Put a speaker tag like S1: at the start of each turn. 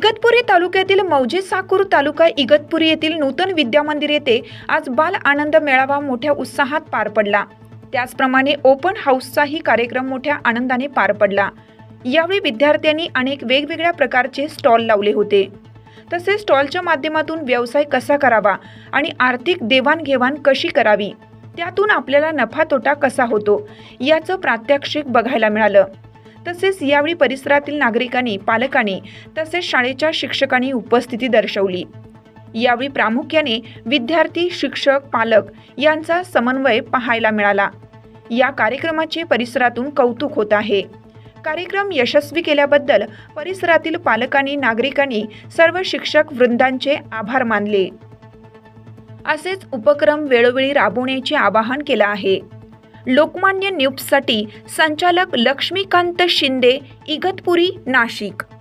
S1: इगतपुरी तालुक्यातील मौजे साकूर तालुका इगतपुरी येथील नूतन विद्यामंदिर येथे आज बाल आनंद मेळावा मोठ्या उत्साहात पार पडला। त्याचप्रमाणे ओपन हाऊसचाही कार्यक्रम मोठ्या आनंदाने पार पडला। यावेळी विद्यार्थ्यांनी अनेक वेगवेगळ्या प्रकारचे स्टॉल लावले होते। तसेच स्टॉलच्या माध्यमातून व्यवसाय कसा करावा आणि आर्थिक देवाणघेवाण कशी करावी, त्यातून आपल्याला नफा तोटा कसा होतो याचं प्रात्यक्षिक बघायला मिळालं। तसेच यावेळी परिसरातील नागरिकांनी, पालकांनी तसेच शाळेच्या शिक्षकांनी उपस्थिती दर्शवली। यावेळी प्रामुख्याने विद्यार्थी, शिक्षक, पालक यांचा समन्वय पाहायला मिळाला। या कार्यक्रमाचे परिसरातून कौतुक होत आहे। कार्यक्रम यशस्वी केल्याबद्दल परिसरातील पालकांनी, नागरिकांनी सर्व शिक्षक वृंदांचे आभार मानले। असेच उपक्रम वेळोवेळी राबवण्याचे आवाहन केले आहे। लोकमान्य न्यूजसाठी संचालक लक्ष्मीकांत शिंदे, इगतपुरी, नाशिक।